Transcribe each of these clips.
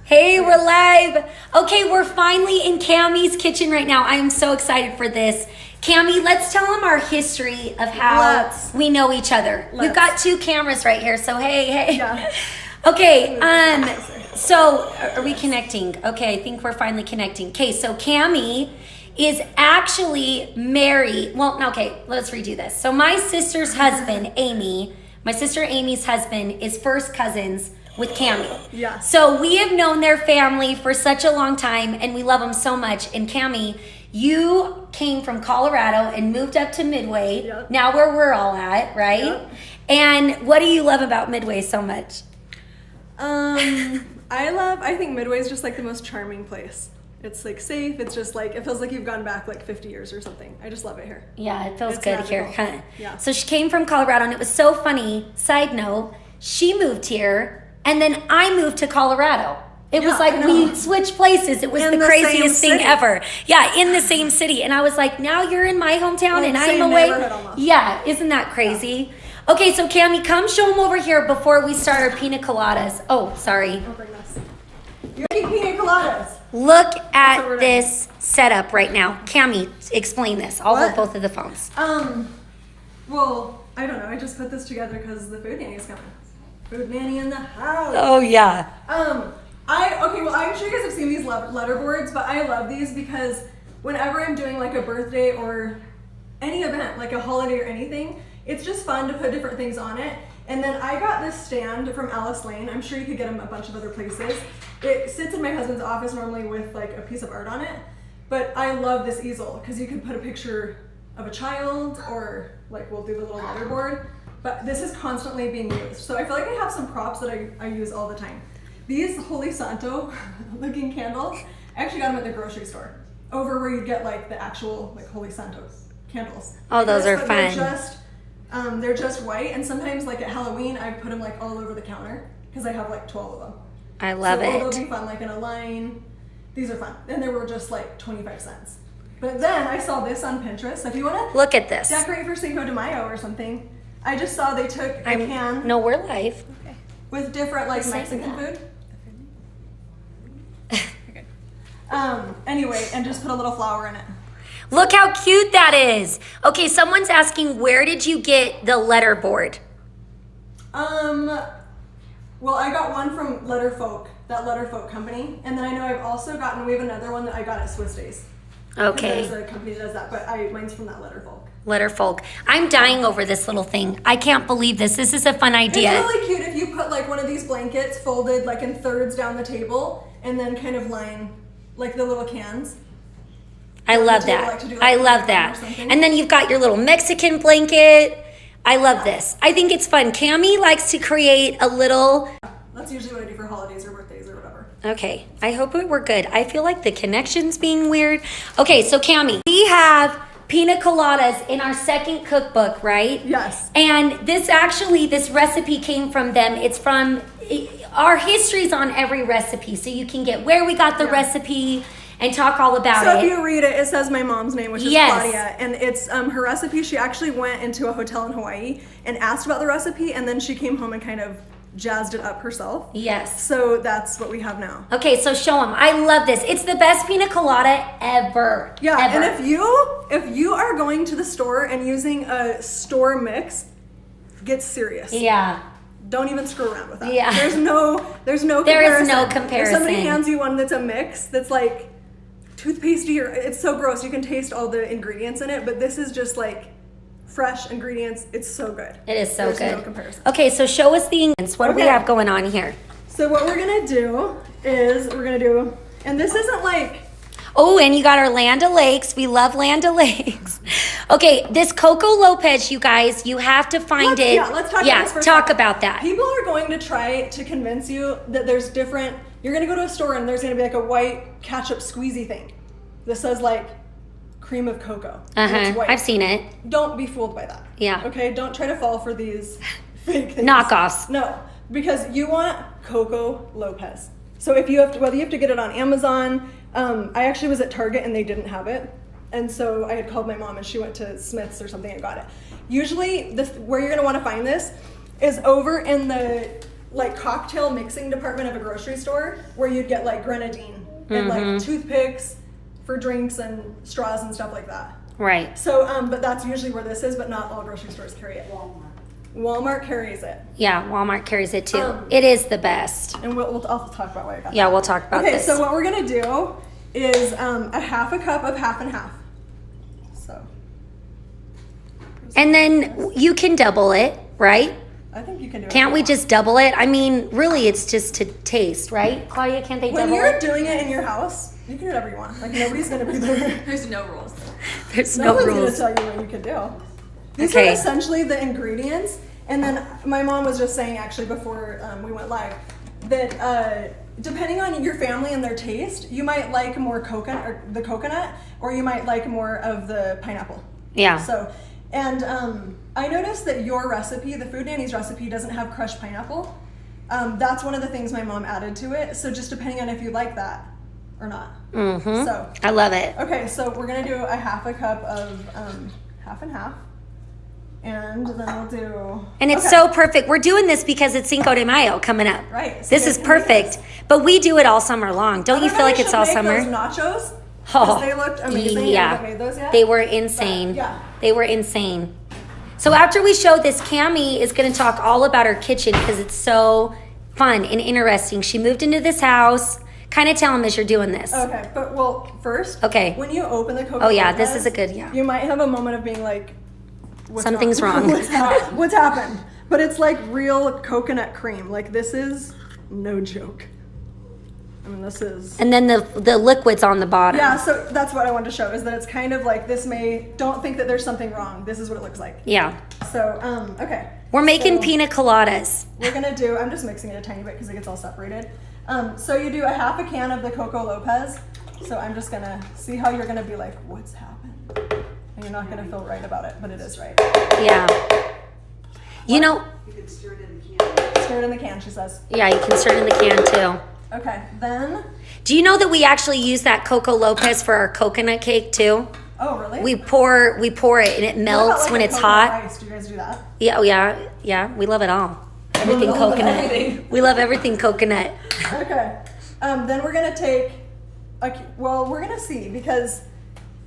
Hey, we're live. Okay, we're finally in Cammie's kitchen right now. I am so excited for this. Cammie, let's tell them our history of how we know each other. We've got two cameras right here, so hey. Yeah. Okay, so are we connecting? Okay, I think we're finally connecting. Okay, so Cammie is actually married. Well, okay, let's redo this. So my sister's husband, my sister Amy's husband is first cousins with Cammie. Yeah. So we have known their family for such a long time, and we love them so much. And Cammie, you came from Colorado and moved up to Midway. Yep. Now where we're all at, right? Yep. And what do you love about Midway so much? I think Midway is just like the most charming place. It's like safe. It's just like, it feels like you've gone back like 50 years or something. I just love it here. Yeah, it feels It's good magical. here. Huh? Yeah. So she came from Colorado, and it was so funny. Side note, she moved here, and then I moved to Colorado. It was Yeah, like I know. we switched places. It was In the the craziest same thing city. ever. Yeah, in the same city. And I was like, now you're in my hometown Like and I'm same away. neighborhood almost. Yeah, isn't that crazy? Okay, so Cammie, come show them over here before we start our pina coladas. Oh, sorry. I'll bring this. You're eating pina coladas. Look what at we're this setup right now. Cammie, explain this. I'll hold What? both of the phones. Well, I don't know. I just put this together because the food nanny is coming. Food nanny in the house. Oh, yeah. I'm sure you guys have seen these letter boards, but I love these because whenever I'm doing like a birthday or any event, like a holiday or anything, it's just fun to put different things on it. And then I got this stand from Alice Lane. I'm sure you could get them a bunch of other places. It sits in my husband's office normally with like a piece of art on it. But I love this easel because you can put a picture of a child or like we'll do the little letter board. But this is constantly being used. So I feel like I have some props that I use all the time. These Holy Santo looking candles, I actually got them at the grocery store. Over where you get like the actual like Holy Santo candles. Oh, those are But fun. they're just white, and sometimes like at Halloween I put them like all over the counter because I have like 12 of them. I love so it. They'll be fun, like in a line. These are fun, and they were just like 25 cents. But then I saw this on Pinterest. So if you want to Look at this. decorate for Cinco de Mayo or something, I just saw they took a can No, we're live. with different like Saying Mexican that. food. Anyway, and just put a little flower in it. Look how cute that is. Okay, someone's asking, where did you get the letter board? Well, I got one from that Letter Folk company, and then I know I've also gotten, we have another one that I got at Swiss Days. Okay, There's a company that does that, but mine's from that Letter Folk. letter folk. I'm dying over this little thing. I can't believe this. This is a fun idea. It's really cute if you put like one of these blankets folded like in thirds down the table, and then kind of line like the little cans. I love Would you that. like to do, like, I a love background that. or something? And then you've got your little Mexican blanket. I love this. I think it's fun. Cammie likes to create a little... That's usually what I do for holidays or birthdays or whatever. Okay, I hope we're good. I feel like the connection's being weird. Okay, so Cammie, we have pina coladas in our second cookbook, right? Yes. And this recipe came from them. It's from our history's on every recipe, so you can get where we got the recipe and talk all about So it. if you read it, it says my mom's name, which is Yes. Claudia, and it's her recipe. She actually went into a hotel in Hawaii and asked about the recipe, and then she came home and kind of jazzed it up herself. Yes. So that's what we have now. Okay, so show them. I love this. It's the best pina colada ever. Yeah, ever. and if you are going to the store and using a store mix, get serious. Yeah. Don't even screw around with that. Yeah. There's no There comparison. is no If comparison. somebody hands you one that's a mix that's like toothpastey or it's so gross, you can taste all the ingredients in it, but this is just like fresh ingredients. It's so good. It is so There's good. no comparison. Okay, so show us the ingredients. What do we Okay. have going on here? So what we're gonna do is and this isn't like, Oh, and you got our Land O'Lakes. We love Land O'Lakes. Okay, this Coco Lopez, you guys, you have to find it. let's talk about this for a talk second. about that. People are going to try to convince you that there's different, you're gonna go to a store and there's gonna be like a white ketchup squeezy thing. This says like cream of cocoa. and it's white. I've seen it. Don't be fooled by that. Yeah. Okay, don't try to fall for these fake things. Knockoffs. No, because you want Coco Lopez. So if you have to, whether you have to get it on Amazon, I actually was at Target and they didn't have it. And so I had called my mom and she went to Smith's or something and got it. Usually where you're gonna wanna find this is over in the like cocktail mixing department of a grocery store where you'd get like grenadine and like toothpicks for drinks and straws and stuff like that. Right. So, but that's usually where this is, but not all grocery stores carry it. Walmart carries it. Yeah, Walmart carries it too. It is the best. And I'll talk about why I got that. Yeah, we'll talk about this. Okay, so what we're gonna do is a half a cup of half and half. So. And then you can double it, right? I think you can do it. Can't we just double it? I mean, really, it's just to taste, right? Claudia, can't they double it? When you're doing it in your house, you can do whatever you want. Like, nobody's gonna be there. There's no rules. There's no rules. No one's gonna tell you what you can do. These are essentially the ingredients. And then my mom was just saying, actually, before we went live, that depending on your family and their taste, you might like more coconut, or you might like more of the pineapple. Yeah. So, and I noticed that your recipe, the Food Nanny's recipe, doesn't have crushed pineapple. That's one of the things my mom added to it. So just depending on if you like that or not. Mm-hmm. So I love it. Okay, so we're gonna do a half a cup of half and half. And then we'll do... And it's so perfect. We're doing this because it's Cinco de Mayo coming up. Right. So this is perfect. But we do it all summer long. Don't you feel like it's all summer? Those nachos. Oh, they looked amazing. Yeah. You haven't made those yet? They were insane. But, yeah. They were insane. So after we show this, Cammie is going to talk all about her kitchen because it's so fun and interesting. She moved into this house. Kind of tell them as you're doing this. Okay, but first, when you open the coconut, oh yeah, this is a good, yeah. You might have a moment of being like, something's wrong. What's happened? But it's like real coconut cream. Like, this is no joke. I mean, this is... And then the liquid's on the bottom. Yeah, so that's what I wanted to show, is that it's kind of like don't think that there's something wrong. This is what it looks like. Yeah. So, okay. We're making pina coladas. We're going to do... I'm just mixing it a tiny bit because it gets all separated. So you do a half a can of the Coco Lopez. So I'm just going to see how you're going to be like, what's happened? And you're not going to feel right about it, but it is right. Yeah. You know... You can stir it in the can. Stir it in the can, she says. Yeah, you can stir it in the can too. Okay, then... Do you know that we actually use that Coco Lopez for our coconut cake too? Oh, really? We pour it and it melts when it's hot. Ice? Do you guys do that? Yeah, oh yeah. We love it all. Everything coconut. Everything. We love everything coconut. Okay. Then we're going to take... we're going to see, because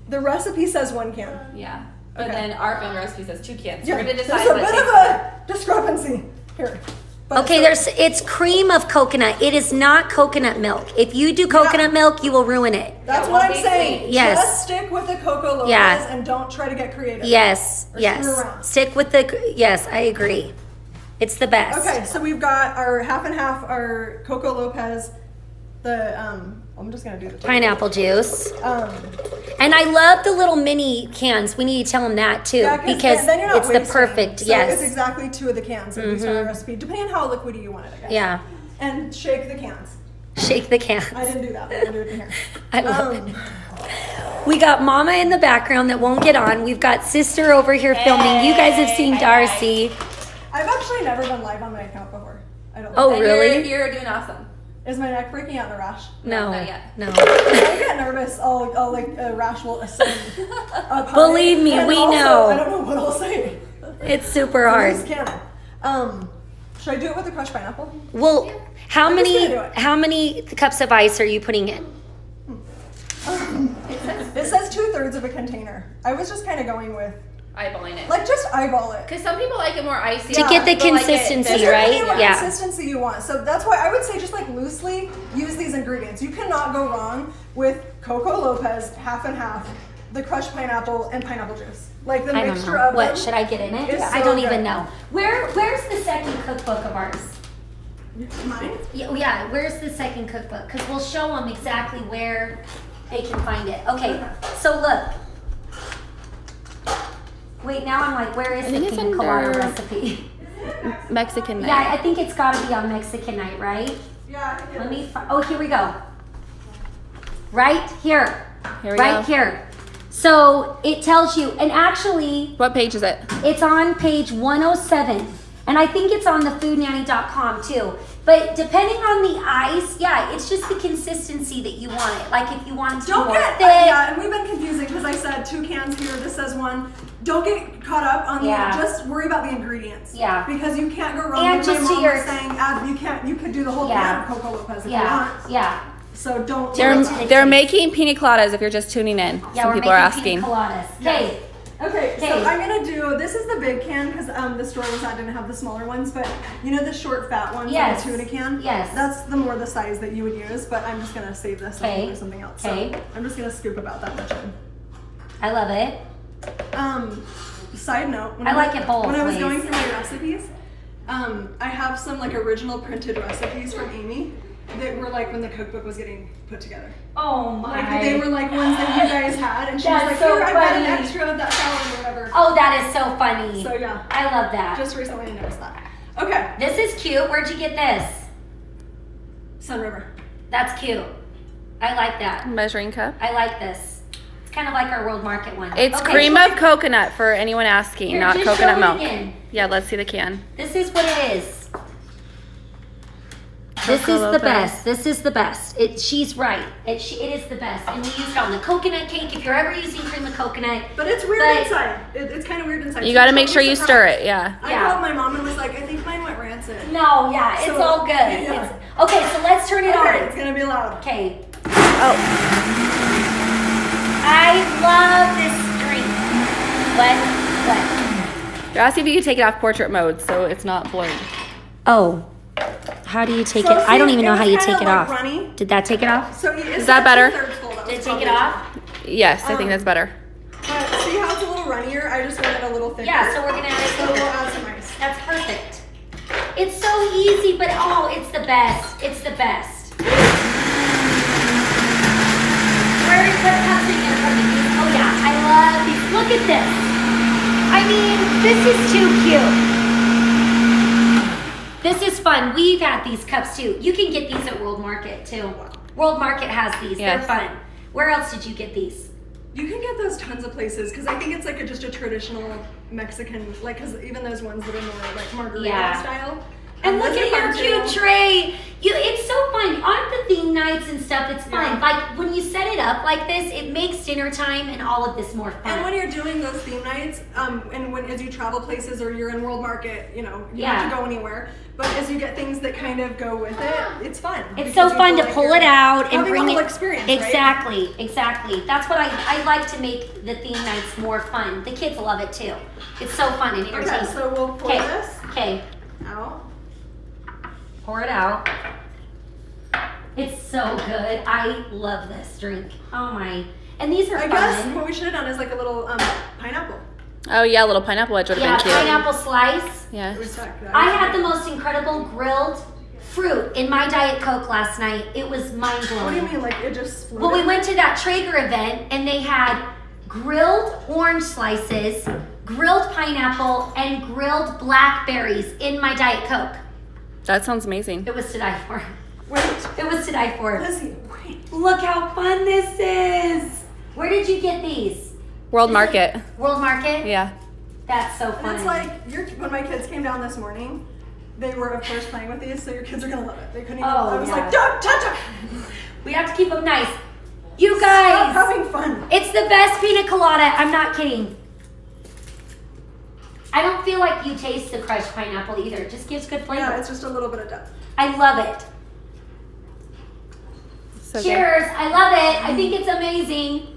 the recipe says 1 can. Yeah. But then our family recipe says 2 cans. Yeah, We're going to decide there's a what bit of a discrepancy here. But Okay, it's cream of coconut. It is not coconut milk. If you do coconut milk, you will ruin it. That's what I'm saying. Yes. Just stick with the Coco Lopez and don't try to get creative. Yes, Or screw around. Stick with yes, I agree. It's the best. Okay, so we've got our half and half, our Coco Lopez, I'm just gonna do the pineapple juice. And I love the little mini cans. We need to tell them that too, because then you're not it's wasting. the perfect. So yes, it's exactly 2 of the cans of the recipe, depending on how liquidy you want it, I guess. Yeah. And shake the cans. Shake the cans. I didn't do that. We're gonna do it in here. I love it. We got Mama in the background that won't get on. We've got Sister over here filming. You guys have seen Darcy. I've actually never been live on my account before. I don't. Oh, And really? You're doing awesome. Is my neck breaking out in a rash? No, not yet. no. I get nervous. I'll like a rash will ascend. Believe me, we know. I don't know what I'll say. It's super hard. Should I do it with the crushed pineapple? Well, how I'm just gonna do it. many cups of ice are you putting in? It says 2/3 of a container. I was just kind of going with Eyeballing it. like just eyeball it. Because some people like it more icy. To get the consistency, It's right? depending on what Yeah. consistency you want. So that's why I would say just like loosely use these ingredients. You cannot go wrong with Coco Lopez, half and half, the crushed pineapple, and pineapple juice. Like the I don't mixture know. of What them should I get in it? is I so don't good. even know. Where's the second cookbook of ours? Mine? Yeah, where's the second cookbook? Because we'll show them exactly where they can find it. Okay, so look. Wait, now I'm like, where is the think it's pina colada under- recipe? Mexican night. Yeah, I think it's got to be on Mexican night, right? Yeah. Let me. Oh, here we go. Right here. Here we right go. here. So it tells you, and actually, What page is it? it's on page 107, and I think it's on the foodnanny.com too. But depending on the ice, yeah, it's just the consistency that you want it. Like if you want it to be more thick. Yeah, and we've been confusing because I said 2 cans here, this says 1. Don't get caught up on just worry about the ingredients. Yeah. Because you can't go wrong. And with just my to mom your was saying, you could do the whole can of Coco Lopez if you want. Yeah. So don't. They're making pina coladas if you're just tuning in. Yeah, Some people are asking. Pina coladas. Okay. Okay, so I'm gonna do, this is the big can because the store was not didn't have the smaller ones, but you know the short fat ones, like a tuna can? Yes. That's the size that you would use, but I'm just gonna save this and do something else. So I'm just gonna scoop about that much in. I love it. Side note, I like it both when I was ways. going through my recipes, I have some like original printed recipes from Amy that were like when the cookbook was getting put together. Oh my. Like they were like ones that you guys had, and she was like, so here, I've got an funny. extra of that salad or whatever. Oh, that is so funny. So yeah. I love that. Just recently I noticed that. Okay. This is cute. Where'd you get this? Sun River. That's cute. I like that. Measuring cup. I like this. It's kind of like our World Market one. It's cream of coconut for anyone asking, Here, not just coconut show it milk. again. Yeah, let's see the can. This is what it is. This is the best. This is the best. She's right. It is the best. And we use it on the coconut cake if you're ever using cream of coconut. But it's weird inside. It's kind of weird inside. You got to make sure you stir it. Yeah. I called my mom and was like, I think mine went rancid. No, yeah, it's all good. Yeah. Okay, so let's turn it on. It's gonna be loud. Okay. Oh. I love this drink. What? They're asking if you can take it off portrait mode so it's not blurred. Oh. How do you take So it? I don't see, even know it how was you kinda take it like off. runny. Did that take it off? So Is that better? Did it take it off? Yes, I think that's better. But see how it's a little runnier? I just want it a little thicker. Yeah, so we're gonna add So we'll add some ice. That's perfect. It's so easy, but it's the best. It's the best. Where is what cups are you gonna put these? Oh yeah, I love these. Look at this. I mean, this is too cute. This is fun. We've had these cups too. You can get these at World Market too. World Market has these. Yes. They're fun. Where else did you get these? You can get those tons of places because I think it's like just a traditional Mexican, like because even those ones that are more like margarita style. And look those at are your fun, cute too. tray. It's so fun. On the theme nights and stuff, it's fun. Yeah. Like when you set it up like this, it makes dinner time and all of this more fun. And when you're doing those theme nights, and as you travel places or you're in World Market, you don't have to go anywhere. But as you get things that kind of go with it, it's fun. It's so fun to pull it out and bring the whole it. experience. Exactly, exactly. That's what I like to make the theme nights more fun. The kids love it too. It's so fun and entertaining. Okay, so we'll pour this Okay, out. pour it out. It's so good. I love this drink. Oh my! And these are I fun. guess what we should have done is like a little pineapple. Oh, yeah, a little pineapple wedge would have been cute. Pineapple slice. Yeah. I had the most incredible grilled fruit in my Diet Coke last night. It was mind blowing. What do you mean? Like it just floated? Well, we went to that Traeger event and they had grilled orange slices, grilled pineapple, and grilled blackberries in my Diet Coke. That sounds amazing. It was to die for. Wait. It was to die for. Lizzie, wait. Look how fun this is. Where did you get these? World Market. World Market? Yeah. That's so fun. And it's like when my kids came down this morning, they were of course playing with these, so your kids are gonna love it. They couldn't even. I was like, don't touch them. We have to keep them nice. You Stop guys, having fun. it's the best pina colada. I'm not kidding. I don't feel like you taste the crushed pineapple either. It just gives good flavor. Yeah, it's just a little bit of depth. I love it. So Cheers. I love it. I think it's amazing.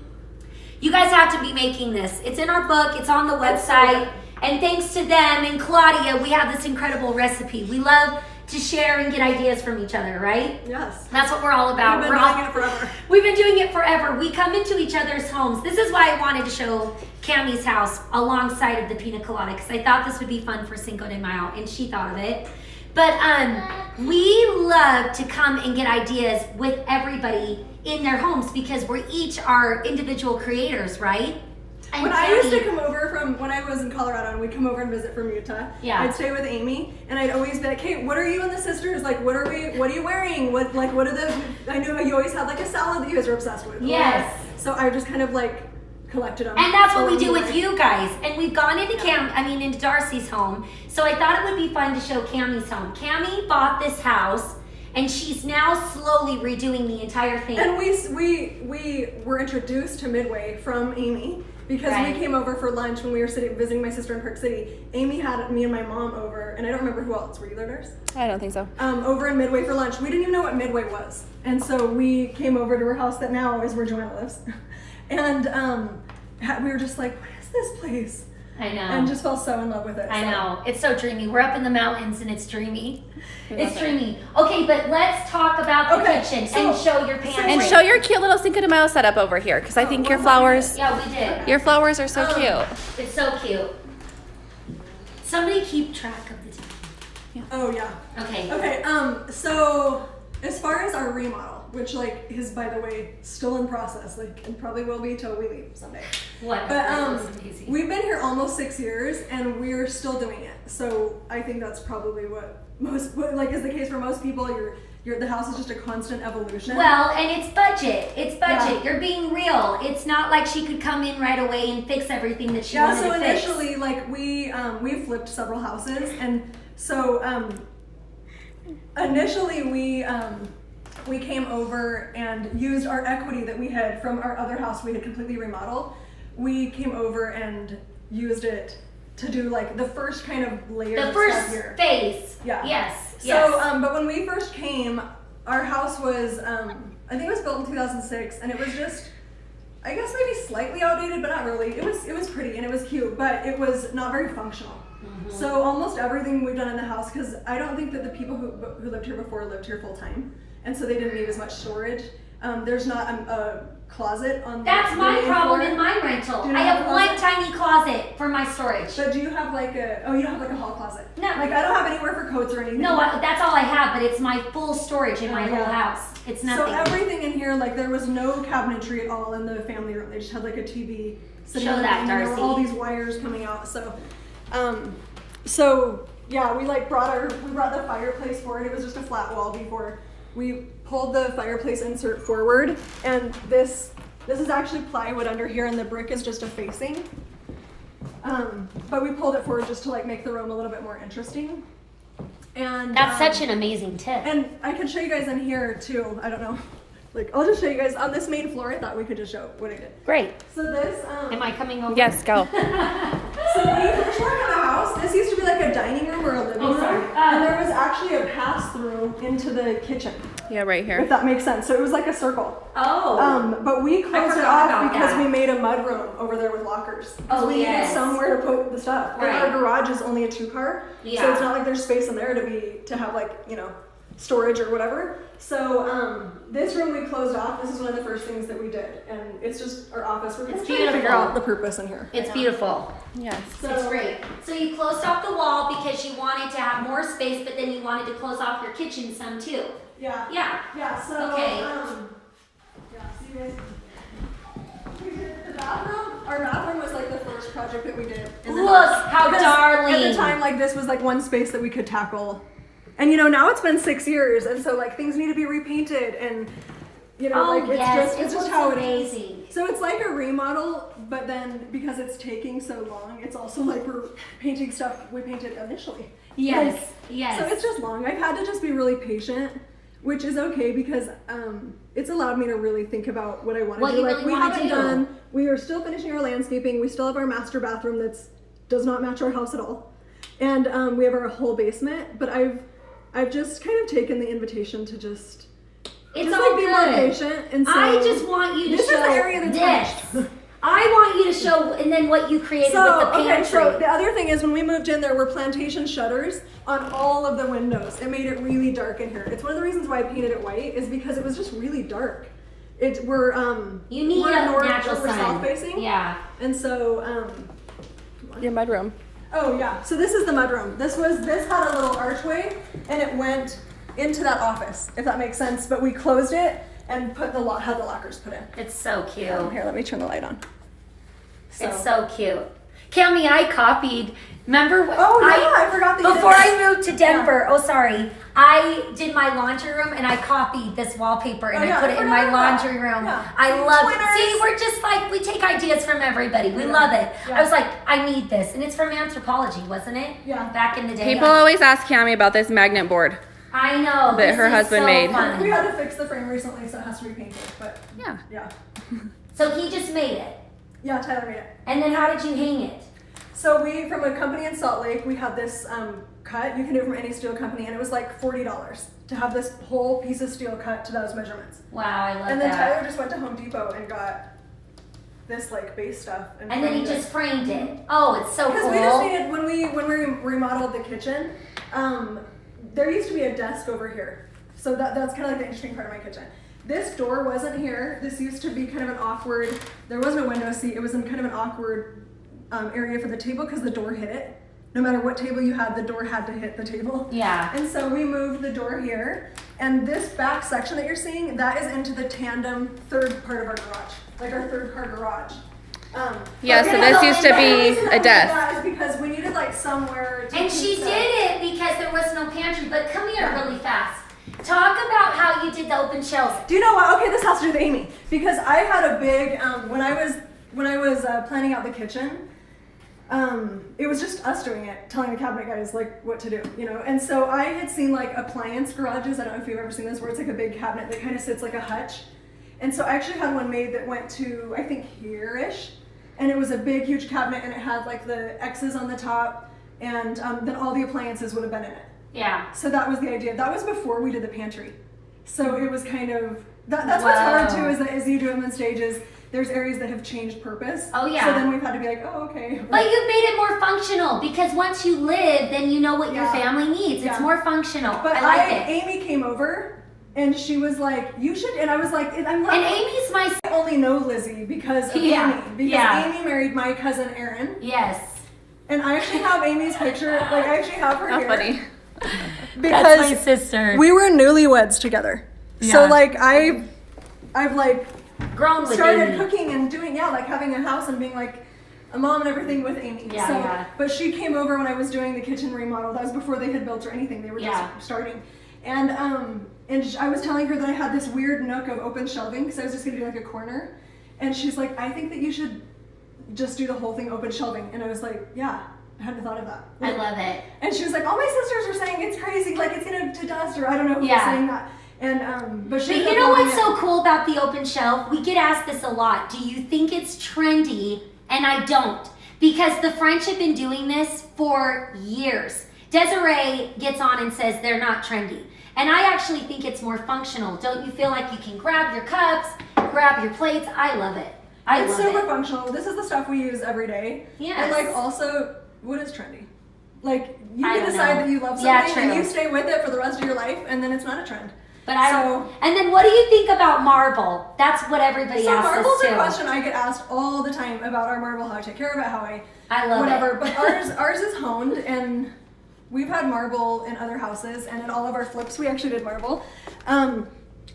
You guys have to be making this. It's in our book. It's on the website. And thanks to them and Claudia, we have this incredible recipe. We love to share and get ideas from each other, right? Yes. That's what we're all about. We've been doing it forever. We've been doing it forever. We come into each other's homes. This is why I wanted to show Cammie's house alongside of the pina colada, because I thought this would be fun for Cinco de Mayo, and she thought of it. But we love to come and get ideas with everybody in their homes because we're each our individual creators, right? And When I used to come over from when I was in Colorado and we'd come over and visit from Utah, I'd stay with Amy and I'd always be like, hey, what are you and the sisters like? What are you wearing? What are the? I knew you always had like a salad that you guys were obsessed with. Yes. So I just kind of like collected them. And that's what we along do the with way. you guys. And we've gone into into Darcy's home. So I thought it would be fun to show Cammie's home. Cammie bought this house, and she's now slowly redoing the entire thing. And we were introduced to Midway from Amy because Right. we came over for lunch when we were visiting my sister in Park City. Amy had me and my mom over, and I don't remember who else. Were you there, Nurse? I don't think so. Over in Midway for lunch. We didn't even know what Midway was. And so we came over to her house that now is where Joanna lives. And we were just like, what is this place? I know. And just fell so in love with it. I so. know. It's so dreamy. We're up in the mountains and it's dreamy. It's dreamy. Okay, but let's talk about the kitchen and show your pantry. And show your cute little Cinco de Mayo setup over here, because I think your flowers, Yeah, we did. your flowers are so cute. It's so cute. Somebody keep track of the time. Oh, yeah. Okay. Okay, so as far as our remodel, which like is by the way still in process, like and probably will be till we leave someday. What? But That was amazing. we've been here almost 6 years and we're still doing it. So I think that's probably what is the case for most people. The house is just a constant evolution. Well, and it's budget. It's budget. Yeah. You're being real. It's not like she could come in right away and fix everything that she yeah, wanted so to fix. initially like we flipped several houses, and so initially we came over and used our equity that we had from our other house we had completely remodeled. We came over and used it to do like the first kind of layer The of first stuff here. phase. Yeah. Yes. So, Yes. but when we first came, our house was, I think it was built in 2006, and it was just, I guess maybe slightly outdated, but not really. It was pretty and it was cute, but it was not very functional. Mm-hmm. So almost everything we've done in the house, because I don't think that the people who lived here before lived here full time, and so they didn't need as much storage. There's not a closet on That's the my main problem floor. in my rental. Do you I have have a one closet? tiny closet for my storage. But do you have like you don't have like a hall closet? No. Like I don't have anywhere for coats or anything. No, that's all I have, but it's my full storage in my Oh, whole yeah. house. It's So nothing. everything in here, like there was no cabinetry at all in the family room. They just had like a TV sitting Show on that, and there were Darcy. all these wires coming out. So yeah, we brought the fireplace forward. It was just a flat wall before. We pulled the fireplace insert forward, and this is actually plywood under here, and the brick is just a facing. But we pulled it forward just to like make the room a little bit more interesting. And That's such an amazing tip. and I can show you guys in here too. I don't know. Like I'll just show you guys on this main floor. I thought we could just show what I did. Great. So this Am I coming over? Yes, go. So when you first walk in the house, this used to be like a dining room or a living room, sorry. and there was actually a pass through into the kitchen, Yeah, right if here. that makes sense. So it was like a circle. Oh. But we closed it forgot off about because that. we made a mud room over there with lockers. 'Cause Oh, we yes. needed somewhere to put the stuff. And Right. our garage is only a 2-car, so Yeah. it's not like there's space in there to have like storage or whatever. So this room we closed off. This is one of the first things that we did, and it's just our office. We're It's trying to figure beautiful. out the purpose in here. It's right now. beautiful. Yes. So, It's great. So you closed off the wall because you wanted to have more space, but then you wanted to close off your kitchen some too. Yeah. Yeah. Yeah, so, Okay. yeah, so you guys, we did the bathroom. Our bathroom was like the first project that we did. in the Look house. how Because darling. At the time, like this was like one space that we could tackle. And now it's been 6 years, and so like things need to be repainted, and Oh, like it's yes, just it it's just looks how it amazing. is. So it's like a remodel, but then because it's taking so long, it's also like we're painting stuff we painted initially. Yes. Like, Yes. So it's just long. I've had to just be really patient, which is okay because it's allowed me to really think about what I want to What do. you Like really we wanna haven't do. done. We are still finishing our landscaping. We still have our master bathroom does not match our house at all, and we have our whole basement. But I've just kind of taken the invitation to just It's just all like be more good. patient. And so I just want you to this show is the area that's this. finished. I want you to show, and then what you created with the pantry. Okay, so the other thing is when we moved in, there were plantation shutters on all of the windows. It made it really dark in here. It's one of the reasons why I painted it white is because it was just really dark. We're you need we're a north, natural we're sun. south facing. Yeah. And so Your mudroom. oh yeah, so this is the mudroom. This had a little archway and it went into that office, if that makes sense. But we closed it and had the lockers put in. It's so cute. Here, let me turn the light on. It's so cute. Cami, I copied. Remember? Oh, yeah, I forgot that you Before did I moved to Denver, I did my laundry room and I copied this wallpaper and I put it in my laundry room. Yeah. I love it. Twinners. See, we're just like, we take ideas from everybody. We love it. Yeah. I was like, I need this. And it's from anthropology, wasn't it? Yeah. Back in the day. People always ask Cami about this magnet board. I know. that her husband made. Fun. We had to fix the frame recently, so it has to be painted. But Yeah. So he just made it. Yeah, Tyler made it. And then how did you hang it? So we, from a company in Salt Lake, we had this cut. You can do it from any steel company, and it was like $40 to have this whole piece of steel cut to those measurements. Wow, I love And then that. Tyler just went to Home Depot and got this like base stuff. And then he just framed it. Oh, it's so cool. Because we just needed, when we remodeled the kitchen, there used to be a desk over here. So that's kind of like the interesting part of my kitchen. This door wasn't here. This used to be kind of an awkward, there was no window seat. It was in kind of an awkward area for the table because the door hit it. No matter what table you had, the door had to hit the table. Yeah. And so we moved the door here. And this back section that you're seeing, that is into the tandem third part of our garage. Like our third car garage. Yeah, but so this used to the be reason a that we did desk. that is because we needed like somewhere to And keep she stuff. did it because there was no pantry. But come here really fast. Talk about how you did the open shelves. Do you know what? Okay, this has to do with Amy because I had a big when I was planning out the kitchen. It was just us doing it, telling the cabinet guys like what to do, you know. And so I had seen like appliance garages. I don't know if you've ever seen this, where it's like a big cabinet that kind of sits like a hutch. And so I actually had one made that went to I think here-ish, and it was a big, huge cabinet, and it had like the X's on the top, and then all the appliances would have been in it. Yeah. So that was the idea. That was before we did the pantry. So it was kind of, that's what's hard too, is that as you do them in stages, there's areas that have changed purpose. Oh, yeah. So then we've had to be like, oh, okay. But you made it more functional because once you live, then you know what your Yeah. family needs. It's Yeah. more functional. But I like it. Amy came over and she was like, you should, and I was like, I'm not. And Amy's my... I only know Lizzie because of Yeah. Amy. Because Yeah. Amy married my cousin Erin. Yes. And I actually have Amy's picture, like I actually have her How here. funny. Because sister. we were newlyweds together. So Yeah. like I've like Grown with started Amy. cooking and doing like having a house and being like a mom and everything with Amy. Yeah, so, yeah. But she came over when I was doing the kitchen remodel. That was before they had built or anything. They were Yeah. just starting. And I was telling her that I had this weird nook of open shelving because I was just gonna do like a corner. And she's like, I think that you should just do the whole thing open shelving. And I was like, yeah, I hadn't thought of that. I love it. And she was like, all my sisters are saying it's crazy, like it's gonna to dust, or I don't know who was Yeah. saying that. And but she But ended you up know loving what's it. so cool about the open shelf? We get asked this a lot. Do you think it's trendy? And I don't. Because the French have been doing this for years. Desiree gets on and says they're not trendy. And I actually think it's more functional. Don't you feel like you can grab your cups, grab your plates? I love it. I It's love super it. functional. This is the stuff we use every day. Yes. And like also, what is trendy? Like you I can don't decide know. that you love Yeah, something and true. you stay with it for the rest of your life, and then it's not a trend. But I So- don't. And then what do you think about marble? That's what everybody So asks marble's us a too. question I get asked all the time about our marble, how I take care of it, how I love whatever. it. But ours is honed, and we've had marble in other houses, and in all of our flips we actually did marble.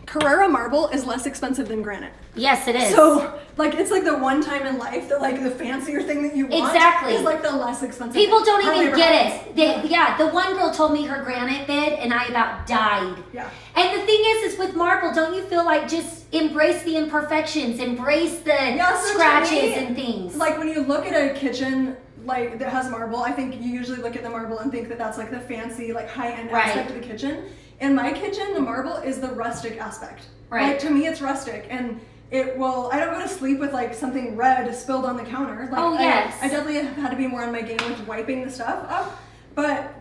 Carrara marble is less expensive than granite. Yes, it is. So, like, it's like the one time in life that, like, the fancier thing that you want Exactly. is, like, the less expensive People thing. don't Hardly even ever get happens. it. Yeah, the one girl told me her granite bid, and I about died. Yeah. And the thing is with marble, don't you feel like just embrace the imperfections, embrace the Yeah, so to scratches me, and things? Like, when you look at a kitchen, like, that has marble, I think you usually look at the marble and think that that's, like, the fancy, like, high-end Right. aspect of the kitchen. In my kitchen, the marble is the rustic aspect. Right. Like, to me, it's rustic, and it will, I don't go to sleep with, like, something red spilled on the counter. Like, Oh, yes. I definitely have had to be more on my game with wiping the stuff up. But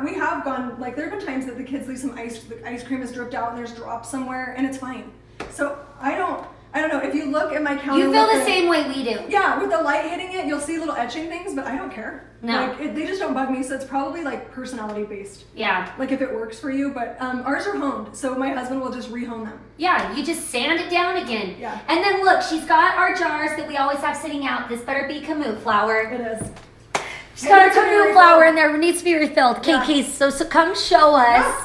we have gone, like, there have been times that the kids leave some the ice cream is dripped out and there's drops somewhere, and it's fine. So I don't know, if you look at my counter. You feel with the same way we do. Yeah, with the light hitting it, you'll see little etching things, but I don't care. No. Like, they just don't bug me, so it's probably, like, personality based. Yeah. Like, if it works for you, but ours are honed, so my husband will just rehone them. Yeah, you just sand it down again. Yeah. And then look, she's got our jars that we always have sitting out. This better be Camus flour. It is. She's got our It needs to be Camus flour refilled. in there. It needs to be refilled. Okay, Yeah. Case, so come show us Yeah.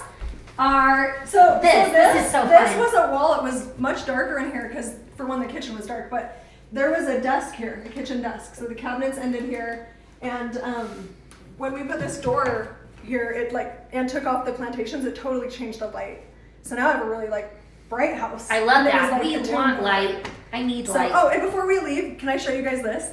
our So this is so this fun. was a wall. It was much darker in here because, for one, the kitchen was dark, but there was a desk here, a kitchen desk. So the cabinets ended here, And when we put this door here, and took off the plantations, it totally changed the light. So now I have a really bright house. I love And it was, that. like, We a want tomb. light. I need So, light. and before we leave, can I show you guys this?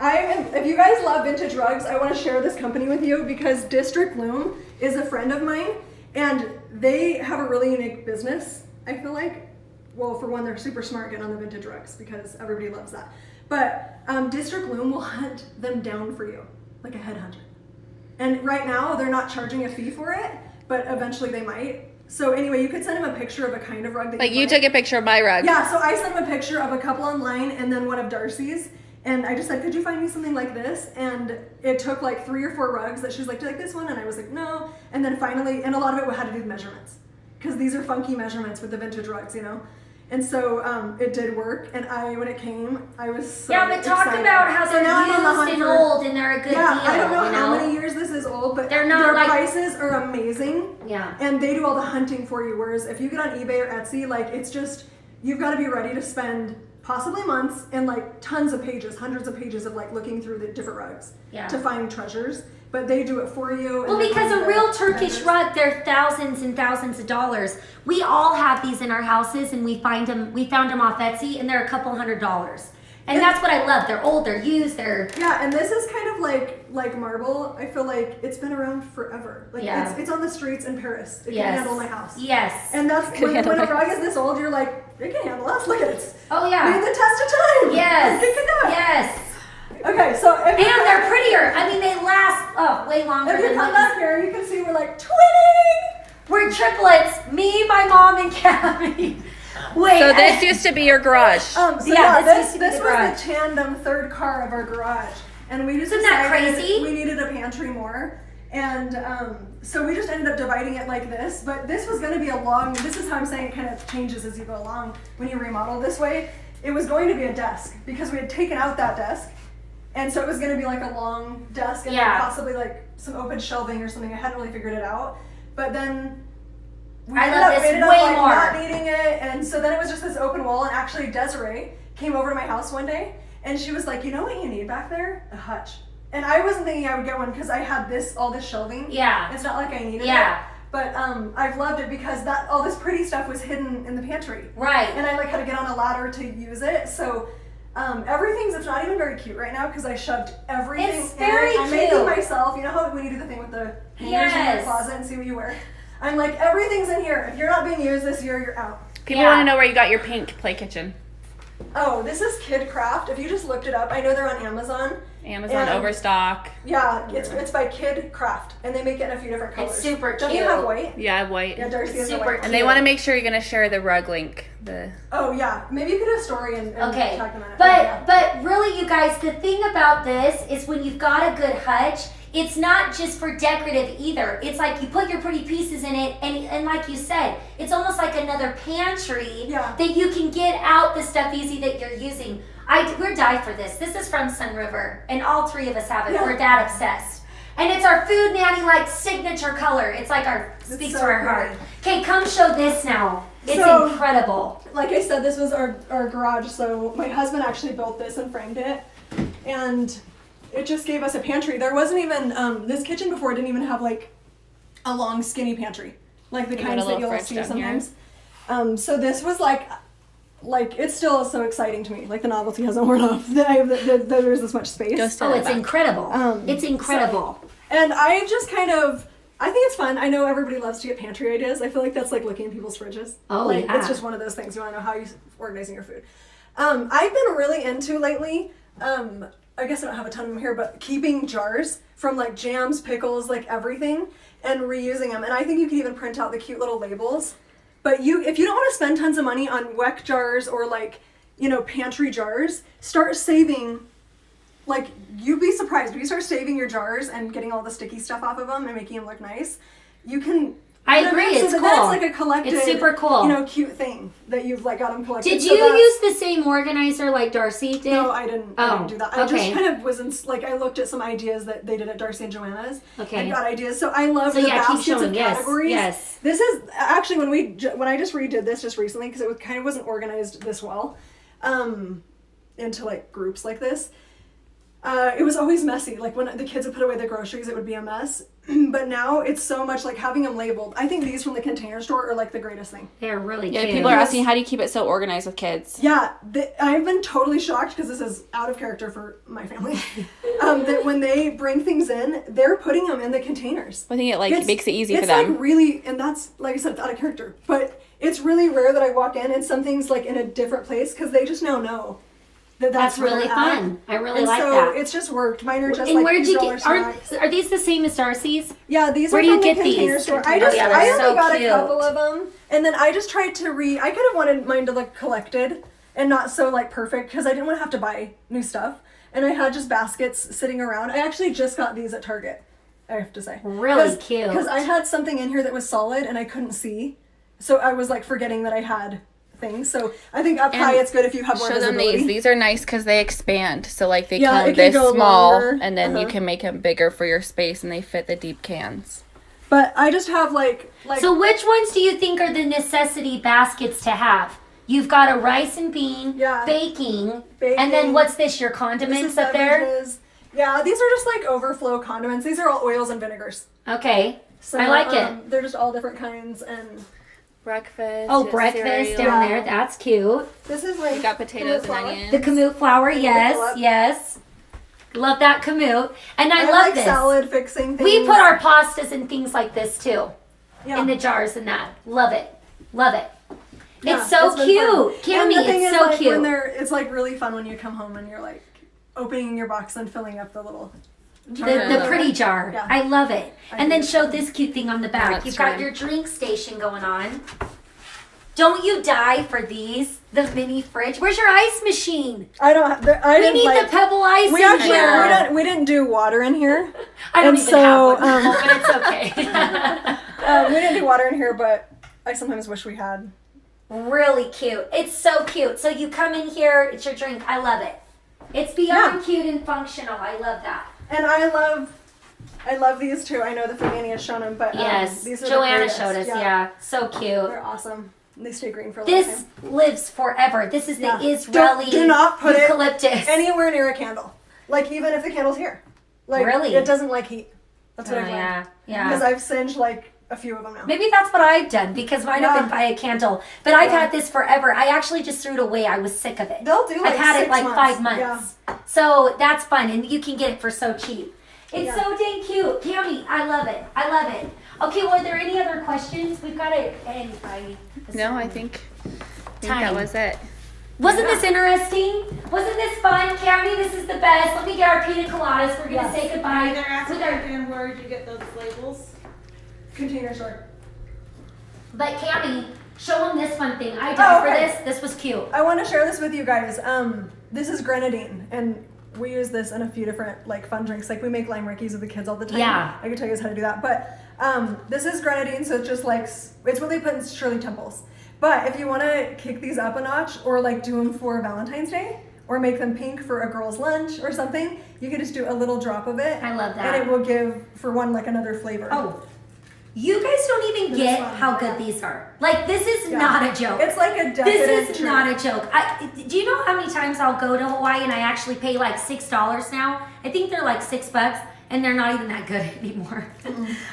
If you guys love vintage rugs, I want to share this company with you because District Loom is a friend of mine, and they have a really unique business, I feel like. Well, for one, they're super smart getting on the vintage rugs because everybody loves that. But District Loom will hunt them down for you, like a headhunter. And right now, they're not charging a fee for it, but eventually they might. So anyway, you could send him a picture of a kind of rug that Like you took a picture of my rug. Yeah, so I sent him a picture of a couple online and then one of Darcy's. And I just said, could you find me something like this? And it took 3 or 4 rugs that she's like, do you like this one? And I was like, no. And then finally, and a lot of it had to do with measurements. Because these are funky measurements with the vintage rugs, And so it did work. And when it came, I was so but talk excited. about how So they're now I'm on the hunt used and for- old and they're a good deal. I don't know how many years this is old, but They're not their like- prices are amazing. Yeah. And they do all the hunting for you. Whereas if you get on eBay or Etsy, it's just, you've got to be ready to spend possibly months and tons of pages, hundreds of pages of looking through the different rugs to find treasures. But they do it for you. Well, because a real Turkish rug, they're thousands and thousands of dollars. We all have these in our houses, and we found them off Etsy, and they're a couple $100. And that's what I love. They're old, they're used, they're... Yeah, and this is kind of like marble. I feel like it's been around forever. It's on the streets in Paris. It can handle my house. Yes. And that's when a rug is this old, you're like, it can handle us. Look at it. Oh, yeah. Made the test of time. Yes. It can do it. Yes. Okay, so And they're prettier. I mean, they last way longer if you than come what back here, you can see we're twinning. We're triplets. Me, my mom, and Cammy. Wait. So this used to be your garage. This used to be was the garage. the tandem third car of our garage. And we just Isn't that decided crazy? we needed a pantry more. And so we just ended up dividing it like this. But this was going to be this is how I'm saying it kind of changes as you go along when you remodel this way. It was going to be a desk because we had taken out that desk. And so it was going to be a long desk and possibly some open shelving or something. I hadn't really figured it out. But then we ended up not needing it. And so then it was just this open wall. And actually Desiree came over to my house one day and she was like, you know what you need back there? A hutch. And I wasn't thinking I would get one because I had all this shelving. Yeah. It's not like I needed it. But I've loved it because all this pretty stuff was hidden in the pantry. Right. And I had to get on a ladder to use it. So it's not even very cute right now because I shoved everything It's very in. I'm cute. making myself, you know how when you do the thing with the hangers in your closet and see what you wear? I'm like, everything's in here. If you're not being used this year, you're out. People want to know where you got your pink play kitchen. Oh, this is Kid Craft. If you just looked it up, I know they're on Amazon. Amazon Overstock. Yeah, it's by Kid Craft, and they make it in a few different colors. It's super Don't you cute. have white? Yeah, I have white. Yeah, Darcy has super the white. cute. And they want to make sure you're going to share the rug link. Oh yeah, maybe you could do a story and Okay, talk about it. but really, you guys, the thing about this is when you've got a good hutch, it's not just for decorative either. It's like you put your pretty pieces in it, and like you said, it's almost like another pantry that you can get out the stuff easy that you're using. We're die for this. This is from Sun River, and all 3 of us have it. Yeah. We're that obsessed. And it's our Food Nanny signature color. It's like speaks so to our heart. Okay, come show this now. It's So- incredible. Like I said, this was our garage, so my husband actually built this and framed it, and it just gave us a pantry. There wasn't even, this kitchen before didn't even have a long skinny pantry, like the You got kinds a that little you'll fridge see down sometimes. So this was it still is so exciting to me. The novelty hasn't worn off that there's this much space. Go stand Oh, in it's the back. incredible. It's incredible. And I just I think it's fun. I know everybody loves to get pantry ideas. I feel like that's like looking at people's fridges. Oh, yeah. It's just one of those things. You want to know how you're organizing your food. I've been really into lately, I guess I don't have a ton of them here, but keeping jars from jams, pickles, everything, and reusing them. And I think you can even print out the cute little labels. But if you don't want to spend tons of money on WEC jars or pantry jars, start saving. You'd be surprised when you start saving your jars and getting all the sticky stuff off of them and making them look nice. You can. I agree. It's cool. Then it's a collective. It's super cool. Cute thing that you've got them collected. Did you use the same organizer like Darcy did? No, I didn't. I didn't do that. I okay. just kind of was I looked at some ideas that they did at Darcy and Joanna's. Okay. And got ideas. So I love the baskets of categories. Yes. This is actually when I just redid this just recently because it wasn't organized this well, into groups like this. It was always messy. Like when the kids would put away the groceries, it would be a mess. But now it's so much like having them labeled. I think these from the Container Store are like the greatest thing. They're really Yeah, cute. people are asking, how do you keep it so organized with kids? Yeah, I've been totally shocked because this is out of character for my family. That when they bring things in, they're putting them in the containers. I think it makes it easy for It's them. like really, and that's like I said, it's out of character. But it's really rare that I walk in and something's like in a different place because they just now know. That's really where fun. I really and like so that. it's just worked. Mine are just And like where'd you $2 get? snacks. Are these the same as Darcy's? Yeah, these Where are do you from get the Container these? Store. Oh, I yeah, they're only so got cute. a couple of them, and then I just tried to I could have wanted mine to look collected and not so like perfect because I didn't want to have to buy new stuff, and I had just baskets sitting around. I actually just got these at Target. I have to say, Really cute. because I had something in here that was solid and I couldn't see, so I was like forgetting that I had things. So I think up high it's good if you have more Show them visibility. these are nice because they expand, so like they Yeah, come it can this go small longer. and then you Uh-huh. can make them bigger for your space and they fit the deep cans. But I just have like So which ones do you think are the necessity baskets to have? You've got a rice and bean, Yeah. baking, Baking. and then what's this? Your this condiments is up there? beverages. Yeah, these are just like overflow condiments. These are all oils and vinegars. Okay, So, I like it. They're just all different kinds, and Breakfast. Oh, breakfast down there. That's cute. this is like You got potatoes and cauliflower. onions. The kamut flour, yes, pull up? yes. Love that kamut. And I I love like this. salad fixing things. We put our pastas and things like this too yeah. in the jars and that. Love it. Love it. Yeah, It's so been cute. fun. And Cammy, the thing it's is, so like, cute. When it's like really fun when you come home and you're like opening your box and filling up the little. The pretty jar. Yeah. I love it. I And then do. show this cute thing on the back. that's You've got right. your drink station going on. Don't you die for these? The mini fridge. Where's your ice machine? I don't. I We didn't need like. the pebble ice We in actually here. we didn't do water in here. I don't and even so, have one, but it's okay. We didn't do water in here, but I sometimes wish we had. Really cute. It's so cute. So you come in here, it's your drink. I love it. It's beyond cute and functional. I love that. And I love these too. I know the Fanny has shown them, but Yes. these are the Joanna greatest. showed us. Yeah. So cute. They're awesome. They stay green for a long This time. lives forever. This is the Yeah. Israeli Do not put eucalyptus. it anywhere near a candle. Like even if the candle's here. Like Really? it doesn't like heat. That's what Oh, I've learned. yeah. Because I've singed like a few of them now. Maybe that's what I've done because mine have been by a candle. But I've had this forever. I actually just threw it away. I was sick of it. They'll do like I've had 6 it like months. 5 months. So that's fun. And you can get it for so cheap. It's Yeah. so dang cute. Cammy, I love it. I love it. Okay, well, are there any other questions? We've got it. And No, I think Time. that was it. Wasn't this interesting? Wasn't this fun? Cammy, this is the best. Let me get our pina coladas. We're going to say goodbye. They're asking with our- again where did you get those labels? Container store. But Cammy, show them this fun thing. I died okay. for this. This was cute. I want to share this with you guys. This is grenadine, and we use this in a few different like fun drinks. Like we make lime rickeys with the kids all the time. Yeah. I can tell you guys how to do that. But this is grenadine, so it's just like it's what they put in Shirley Temples. But if you want to kick these up a notch, or like do them for Valentine's Day, or make them pink for a girl's lunch or something, you can just do a little drop of it. I love that. And it will give for one like another flavor. Oh, you guys don't even This get one, how yeah. good these are. Like, this is Yeah. not a joke. It's like a decadent This is treat. not a joke. Do you know how many times I'll go to Hawaii and I actually pay like $6 now? I think they're like $6 and they're not even that good anymore.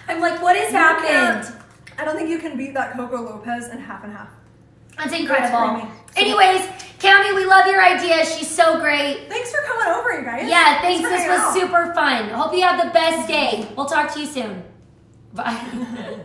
I'm like, what has happened? I don't think you can beat that Coco Lopez in half and half. That's incredible. creamy. Anyways, Cammy, we love your idea. She's so great. Thanks for coming over, you guys. Yeah, thanks. for This hanging was out. super fun. Hope you have the best day. We'll talk to you soon. Bye.